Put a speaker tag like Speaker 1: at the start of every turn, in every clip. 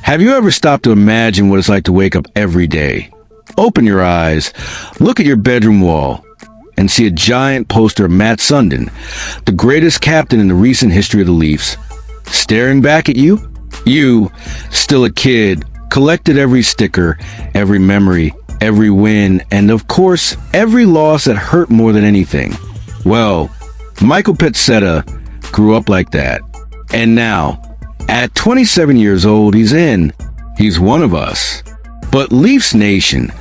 Speaker 1: Have you ever stopped to imagine what it's like to wake up every day? Open your eyes, look at your bedroom wall, and see a giant poster of Matt Sundin, the greatest captain in the recent history of the Leafs, staring back at you? You, still a kid, collected every sticker, every memory, every win, and of course, every loss that hurt more than anything. Well, Michael Pezzetta grew up like that. And now, at 27 years old, he's one of us. But Leafs Nation,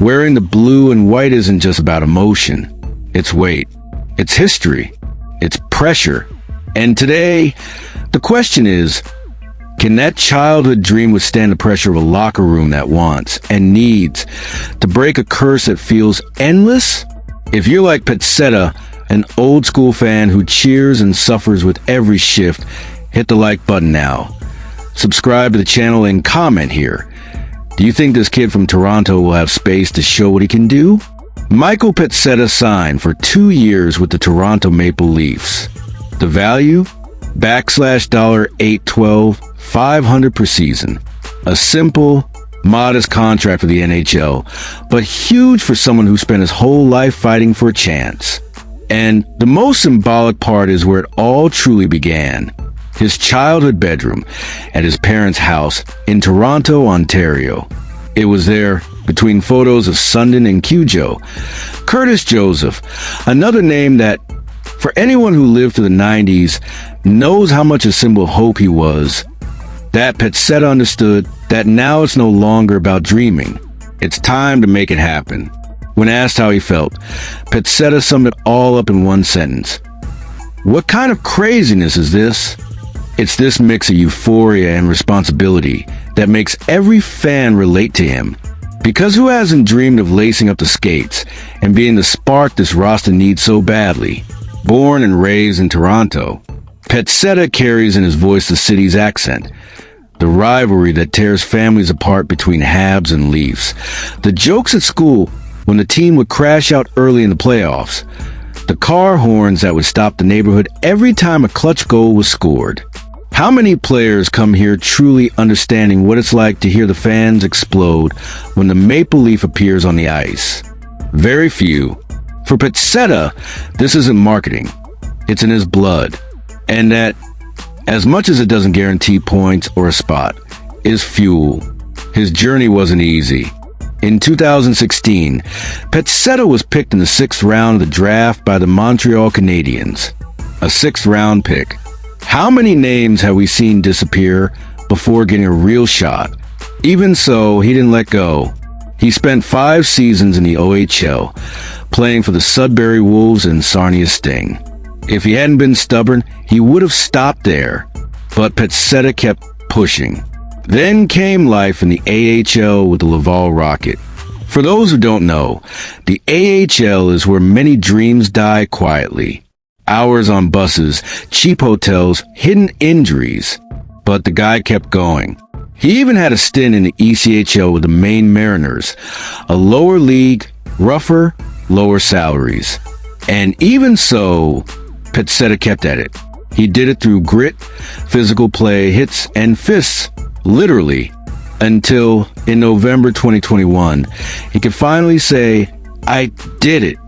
Speaker 1: wearing the blue and white isn't just about emotion. It's weight, it's history, it's pressure. And today, the question is, can that childhood dream withstand the pressure of a locker room that wants and needs to break a curse that feels endless? If you're like Pezzetta, an old school fan who cheers and suffers with every shift, hit the like button now. Subscribe to the channel and comment here. Do you think this kid from Toronto will have space to show what he can do? Michael Pezzetta signed for 2 years with the Toronto Maple Leafs. The value? $812, $500 per season. A simple, modest contract for the NHL, but huge for someone who spent his whole life fighting for a chance. And the most symbolic part is where it all truly began. His childhood bedroom at his parents' house in Toronto, Ontario. It was there, between photos of Sundin and Cujo. Curtis Joseph, another name that, for anyone who lived through the 90s, knows how much a symbol of hope he was. That Pezzetta understood that now it's no longer about dreaming. It's time to make it happen. When asked how he felt, Pezzetta summed it all up in one sentence. What kind of craziness is this? It's this mix of euphoria and responsibility that makes every fan relate to him. Because who hasn't dreamed of lacing up the skates and being the spark this roster needs so badly? Born and raised in Toronto, Pezzetta carries in his voice the city's accent, the rivalry that tears families apart between Habs and Leafs, the jokes at school when the team would crash out early in the playoffs, the car horns that would stop the neighborhood every time a clutch goal was scored. How many players come here truly understanding what it's like to hear the fans explode when the Maple Leaf appears on the ice? Very few. For Pezzetta, this isn't marketing. It's in his blood. And that, as much as it doesn't guarantee points or a spot, is fuel. His journey wasn't easy. In 2016, Pezzetta was picked in the 6th round of the draft by the Montreal Canadiens. A 6th round pick. How many names have we seen disappear before getting a real shot? Even so, he didn't let go. He spent 5 seasons in the OHL, playing for the Sudbury Wolves and Sarnia Sting. If he hadn't been stubborn, he would have stopped there. But Pezzetta kept pushing. Then came life in the AHL with the Laval Rocket. For those who don't know, the AHL is where many dreams die quietly. Hours on buses, cheap hotels, hidden injuries. But the guy kept going. He even had a stint in the ECHL with the Maine Mariners, a lower league, rougher, lower salaries. And even so, Pezzetta kept at it. He did it through grit, physical play, hits, and fists, literally, until in November 2021, he could finally say, I did it.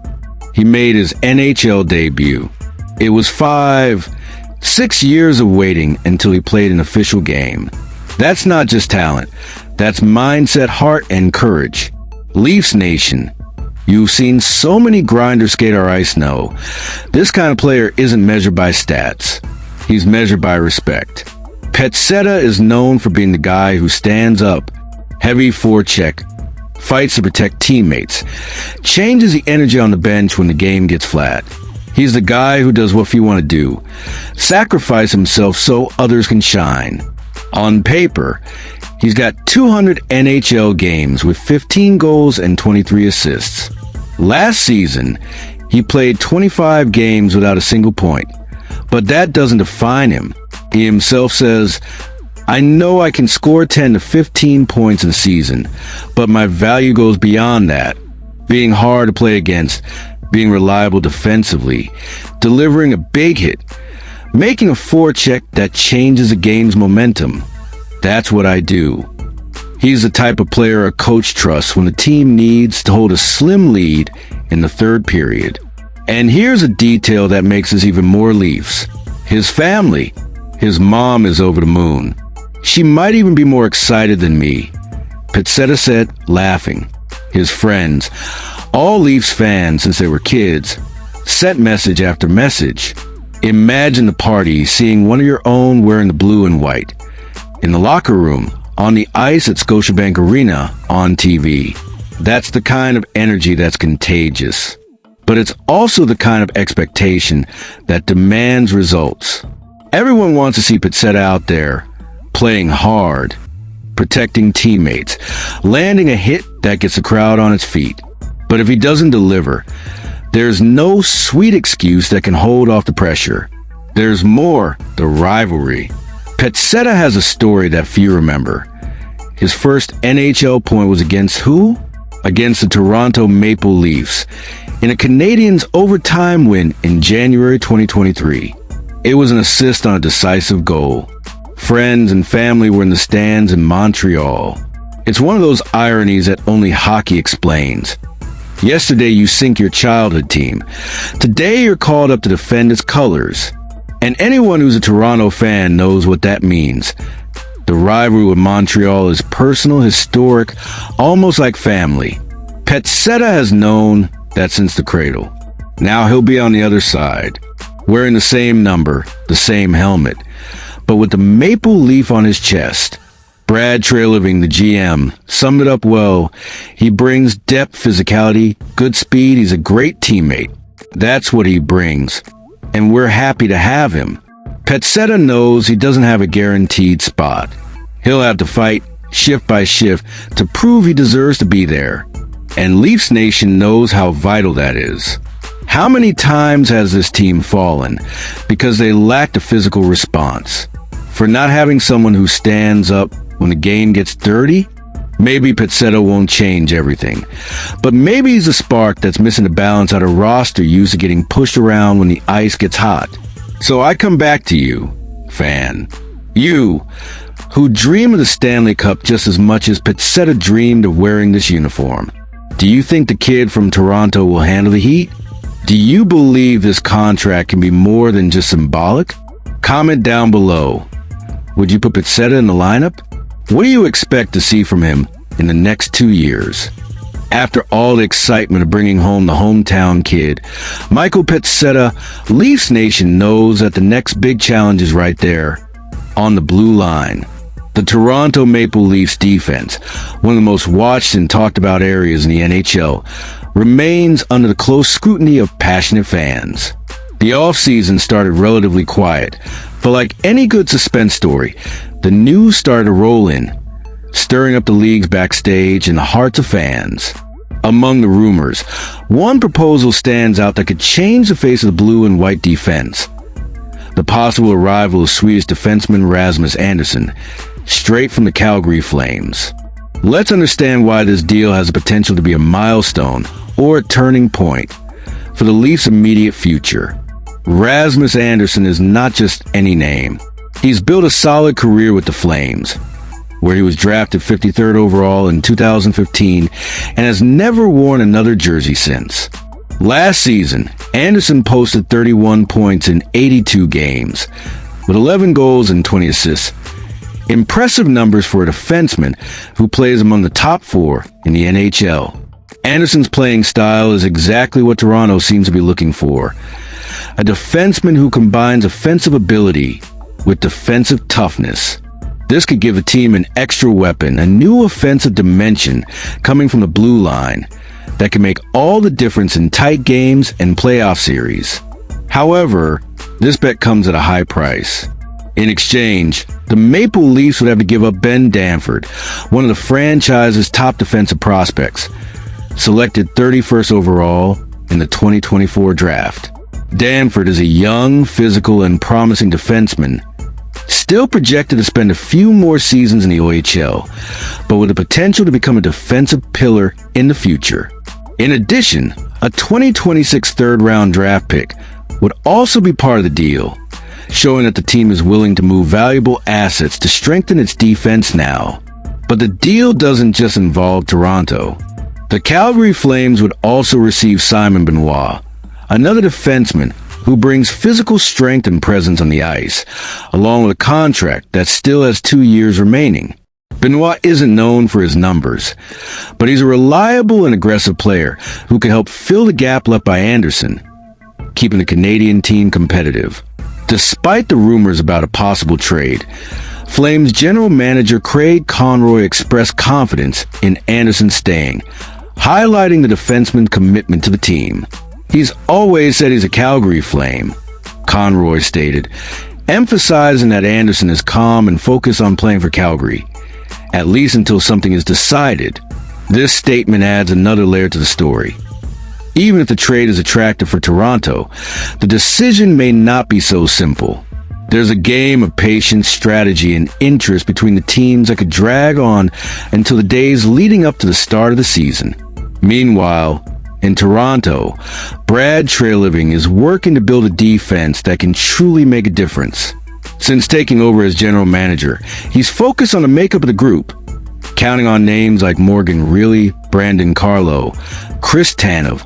Speaker 1: He made his NHL debut. It was 6 years of waiting until he played an official game. That's not just talent. That's mindset, heart, and courage. Leafs Nation, you've seen so many grinders skate our ice know. This kind of player isn't measured by stats. He's measured by respect. Pezzetta is known for being the guy who stands up, heavy forecheck, fights to protect teammates, changes the energy on the bench when the game gets flat. He's the guy who does what you want to do, sacrifice himself so others can shine. On paper, he's got 200 NHL games with 15 goals and 23 assists. Last season, he played 25 games without a single point. But that doesn't define him. He himself says, I know I can score 10 to 15 points in a season, but my value goes beyond that. Being hard to play against, being reliable defensively, delivering a big hit, making a forecheck that changes a game's momentum. That's what I do. He's the type of player a coach trusts when the team needs to hold a slim lead in the third period. And here's a detail that makes us even more Leafs. His family. His mom is over the moon. She might even be more excited than me, Pezzetta said, laughing. His friends, all Leafs fans since they were kids, sent message after message. Imagine the party seeing one of your own wearing the blue and white. In the locker room, on the ice at Scotiabank Arena, on TV. That's the kind of energy that's contagious. But it's also the kind of expectation that demands results. Everyone wants to see Pezzetta out there, playing hard, protecting teammates, landing a hit that gets the crowd on its feet. But if he doesn't deliver, there's no sweet excuse that can hold off the pressure. There's more, the rivalry. Pezzetta has a story that few remember. His first NHL point was against who? Against the Toronto Maple Leafs, in a Canadiens overtime win in January 2023. It was an assist on a decisive goal. Friends and family were in the stands in Montreal. It's one of those ironies that only hockey explains. Yesterday you sink your childhood team. Today you're called up to defend its colors. And anyone who's a Toronto fan knows what that means. The rivalry with Montreal is personal, historic, almost like family. Pezzetta has known that since the cradle. Now he'll be on the other side, wearing the same number, the same helmet, but with the maple leaf on his chest. Brad Treliving, the GM, summed it up well. He brings depth, physicality, good speed. He's a great teammate. That's what he brings. And we're happy to have him. Pezzetta knows he doesn't have a guaranteed spot. He'll have to fight, shift by shift, to prove he deserves to be there. And Leafs Nation knows how vital that is. How many times has this team fallen because they lacked a physical response? For not having someone who stands up when the game gets dirty? Maybe Pezzetta won't change everything, but maybe he's a spark that's missing the balance out of roster used to getting pushed around when the ice gets hot. So I come back to you, fan. You, who dream of the Stanley Cup just as much as Pezzetta dreamed of wearing this uniform. Do you think the kid from Toronto will handle the heat? Do you believe this contract can be more than just symbolic? Comment down below. Would you put Pezzetta in the lineup? What do you expect to see from him in the next 2 years? After all the excitement of bringing home the hometown kid, Michael Pezzetta, Leafs Nation knows that the next big challenge is right there, on the blue line. The Toronto Maple Leafs defense, one of the most watched and talked about areas in the NHL, remains under the close scrutiny of passionate fans. The offseason started relatively quiet, but like any good suspense story, the news started to roll in, stirring up the league's backstage and the hearts of fans. Among the rumors, one proposal stands out that could change the face of the blue and white defense. The possible arrival of Swedish defenseman Rasmus Andersson, straight from the Calgary Flames. Let's understand why this deal has the potential to be a milestone or a turning point for the Leafs' immediate future. Rasmus Andersson is not just any name. He's built a solid career with the Flames, where he was drafted 53rd overall in 2015 and has never worn another jersey since. Last season, Andersson posted 31 points in 82 games, with 11 goals and 20 assists. Impressive numbers for a defenseman who plays among the top 4 in the NHL. Andersson's playing style is exactly what Toronto seems to be looking for. A defenseman who combines offensive ability with defensive toughness. This could give a team an extra weapon, a new offensive dimension coming from the blue line that can make all the difference in tight games and playoff series. However, this bet comes at a high price. In exchange, the Maple Leafs would have to give up Ben Danford, one of the franchise's top defensive prospects, selected 31st overall in the 2024 draft. Danford is a young, physical, and promising defenseman, still projected to spend a few more seasons in the OHL, but with the potential to become a defensive pillar in the future. In addition, a 2026 third-round draft pick would also be part of the deal. showing that the team is willing to move valuable assets to strengthen its defense now. But the deal doesn't just involve Toronto. The Calgary Flames would also receive Simon Benoit, another defenseman who brings physical strength and presence on the ice, along with a contract that still has 2 years remaining. Benoit isn't known for his numbers, but he's a reliable and aggressive player who can help fill the gap left by Anderson, keeping the Canadian team competitive. Despite the rumors about a possible trade, Flames general manager Craig Conroy expressed confidence in Anderson staying, highlighting the defenseman's commitment to the team. "He's always said he's a Calgary Flame," Conroy stated, emphasizing that Anderson is calm and focused on playing for Calgary, at least until something is decided. This statement adds another layer to the story. Even if the trade is attractive for Toronto, the decision may not be so simple. There's a game of patience, strategy, and interest between the teams that could drag on until the days leading up to the start of the season. Meanwhile, in Toronto, Brad Treliving is working to build a defense that can truly make a difference. Since taking over as general manager, he's focused on the makeup of the group, counting on names like Morgan Reilly, Brandon Carlo, Chris Tanev,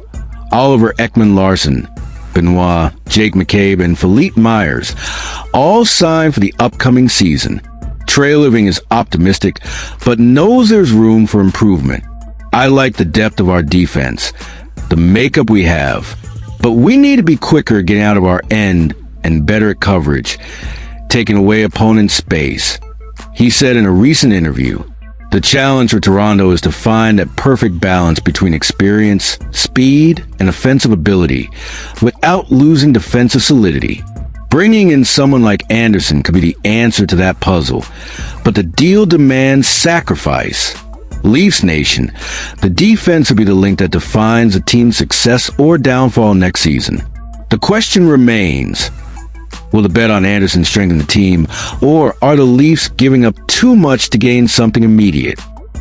Speaker 1: Oliver Ekman-Larsson, Benoit, Jake McCabe, and Philippe Myers, all signed for the upcoming season. Treliving is optimistic, but knows there's room for improvement. "I like the depth of our defense, the makeup we have, but we need to be quicker getting out of our end and better at coverage, taking away opponents' space," he said in a recent interview. The challenge for Toronto is to find that perfect balance between experience, speed, and offensive ability without losing defensive solidity. Bringing in someone like Anderson could be the answer to that puzzle, but the deal demands sacrifice. Leafs Nation, the defense will be the link that defines a team's success or downfall next season. The question remains, will the bet on Anderson strengthen the team, or are the Leafs giving up too much to gain something immediate?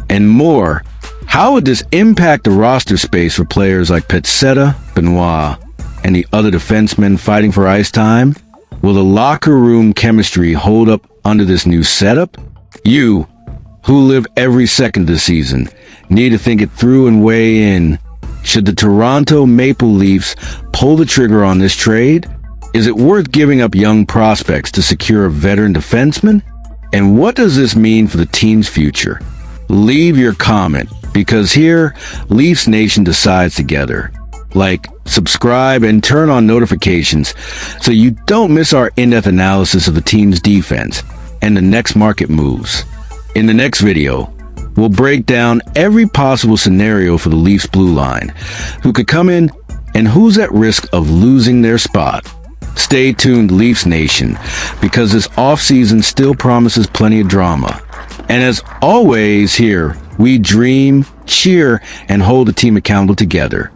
Speaker 1: And more, how would this impact the roster space for players like Petzetta, Benoit, and the other defensemen fighting for ice time? Will the locker room chemistry hold up under this new setup? You, who live every second this season, need to think it through and weigh in. Should the Toronto Maple Leafs pull the trigger on this trade? Is it worth giving up young prospects to secure a veteran defenseman? And what does this mean for the team's future? Leave your comment, because here, Leafs Nation decides together. Like, subscribe, and turn on notifications so you don't miss our in-depth analysis of the team's defense and the next market moves. In the next video, we'll break down every possible scenario for the Leafs blue line, who could come in and who's at risk of losing their spot. Stay tuned, Leafs Nation, because this offseason still promises plenty of drama. And as always here, we dream, cheer, and hold the team accountable together.